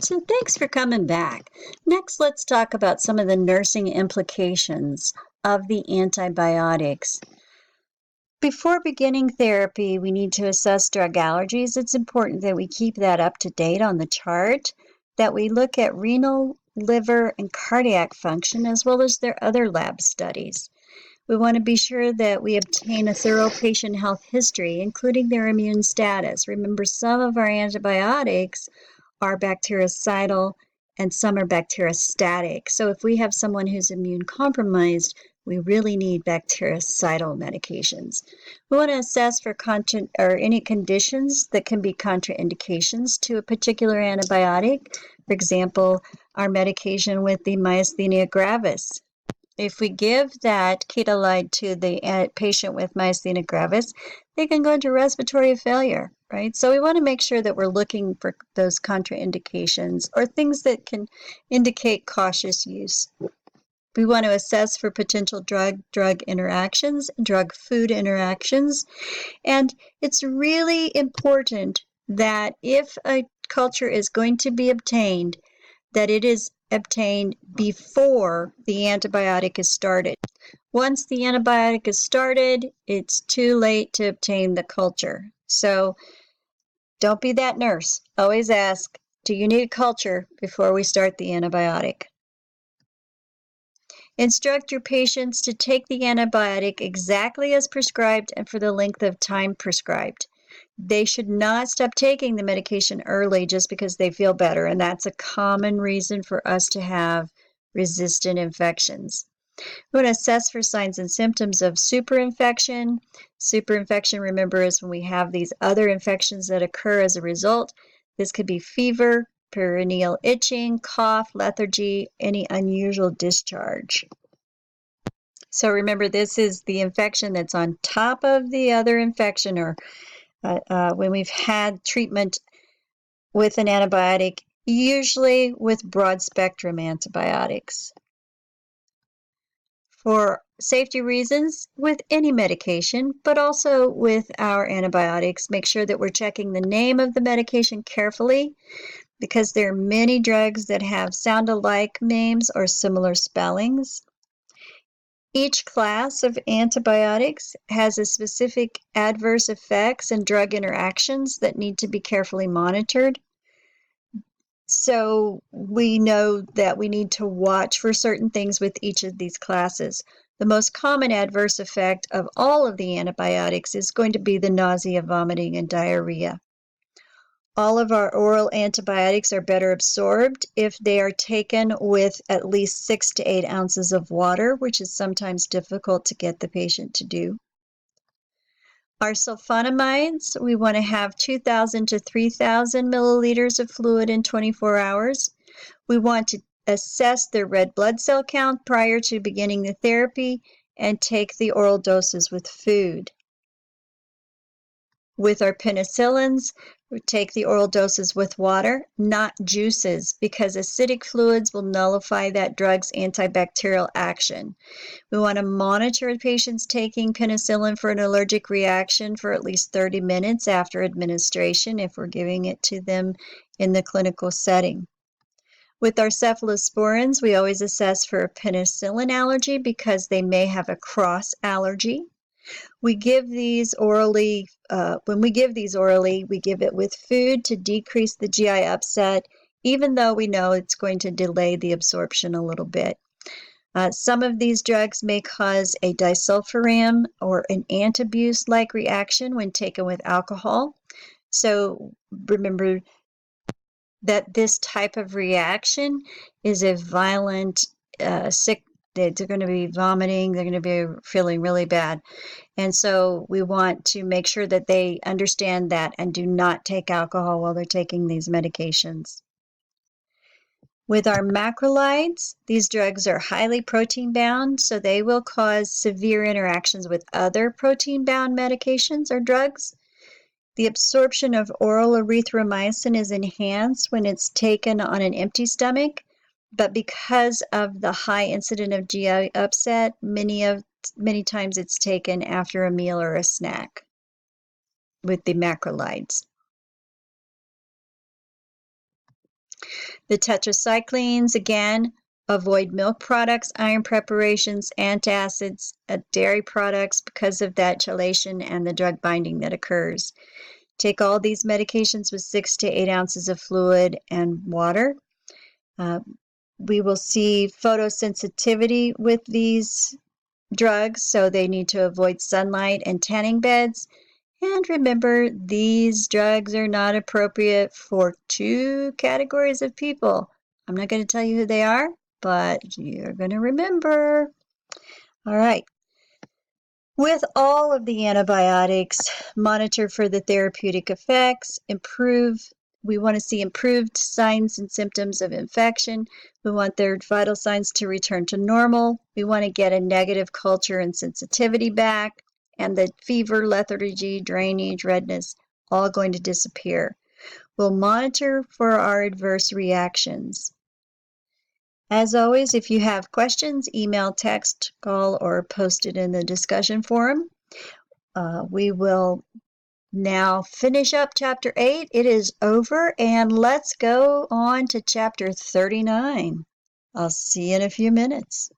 So thanks for coming back. Next, let's talk about some of the nursing implications of the antibiotics. Before beginning therapy, we need to assess drug allergies. It's important that we keep that up to date on the chart, that we look at renal, liver, and cardiac function, as well as their other lab studies. We want to be sure that we obtain a thorough patient health history, including their immune status. Remember, some of our antibiotics are bactericidal and some are bacteriostatic. So if we have someone who's immune compromised, we really need bactericidal medications. We want to assess for any conditions that can be contraindications to a particular antibiotic. For example, our medication with the myasthenia gravis. If we give that ketalide to the patient with myasthenia gravis, they can go into respiratory failure, right? So we want to make sure that we're looking for those contraindications or things that can indicate cautious use. We want to assess for potential drug-drug interactions, drug-food interactions, and it's really important that if a culture is going to be obtained, that it is obtained before the antibiotic is started. Once the antibiotic is started, it's too late to obtain the culture. So don't be that nurse. Always ask, do you need a culture before we start the antibiotic? Instruct your patients to take the antibiotic exactly as prescribed and for the length of time prescribed. They should not stop taking the medication early just because they feel better, and that's a common reason for us to have resistant infections. We want to assess for signs and symptoms of superinfection. Superinfection, remember, is when we have these other infections that occur as a result. This could be fever, perineal itching, cough, lethargy, any unusual discharge. So remember, this is the infection that's on top of the other infection, or when we've had treatment with an antibiotic, usually with broad-spectrum antibiotics. For safety reasons, with any medication, but also with our antibiotics, make sure that we're checking the name of the medication carefully, because there are many drugs that have sound-alike names or similar spellings. Each class of antibiotics has a specific adverse effects and drug interactions that need to be carefully monitored. So we know that we need to watch for certain things with each of these classes. The most common adverse effect of all of the antibiotics is going to be the nausea, vomiting, and diarrhea. All of our oral antibiotics are better absorbed if they are taken with at least 6 to 8 ounces of water, which is sometimes difficult to get the patient to do. Our sulfonamides, we want to have 2,000 to 3,000 milliliters of fluid in 24 hours. We want to assess their red blood cell count prior to beginning the therapy and take the oral doses with food. With our penicillins, we take the oral doses with water, not juices, because acidic fluids will nullify that drug's antibacterial action. We want to monitor patients taking penicillin for an allergic reaction for at least 30 minutes after administration if we're giving it to them in the clinical setting. With our cephalosporins, we always assess for a penicillin allergy because they may have a cross allergy. We give these orally, when we give these orally, we give it with food to decrease the GI upset, even though we know it's going to delay the absorption a little bit. Some of these drugs may cause a disulfiram or an antabuse-like reaction when taken with alcohol. So remember that this type of reaction is a violent, sick. They're going to be vomiting. They're going to be feeling really bad. And so we want to make sure that they understand that and do not take alcohol while they're taking these medications. With our macrolides, these drugs are highly protein-bound, so they will cause severe interactions with other protein-bound medications or drugs. The absorption of oral erythromycin is enhanced when it's taken on an empty stomach, but because of the high incidence of GI upset, many times it's taken after a meal or a snack with the macrolides. The tetracyclines, again, avoid milk products, iron preparations, antacids, dairy products because of that chelation and the drug binding that occurs. Take all these medications with 6 to 8 ounces of fluid and water. We will see photosensitivity with these drugs, so they need to avoid sunlight and tanning beds. And remember, these drugs are not appropriate for 2 categories of people. I'm not going to tell you who they are, but you're going to remember. All right. With all of the antibiotics, monitor for the therapeutic effects, we want to see improved signs and symptoms of infection. We want their vital signs to return to normal. We want to get a negative culture and sensitivity back, and the fever, lethargy, drainage, redness, all going to disappear. We'll monitor for our adverse reactions. As always, if you have questions, email, text, call, or post it in the discussion forum. We will now finish up Chapter 8. It is over, and let's go on to Chapter 39. I'll see you in a few minutes.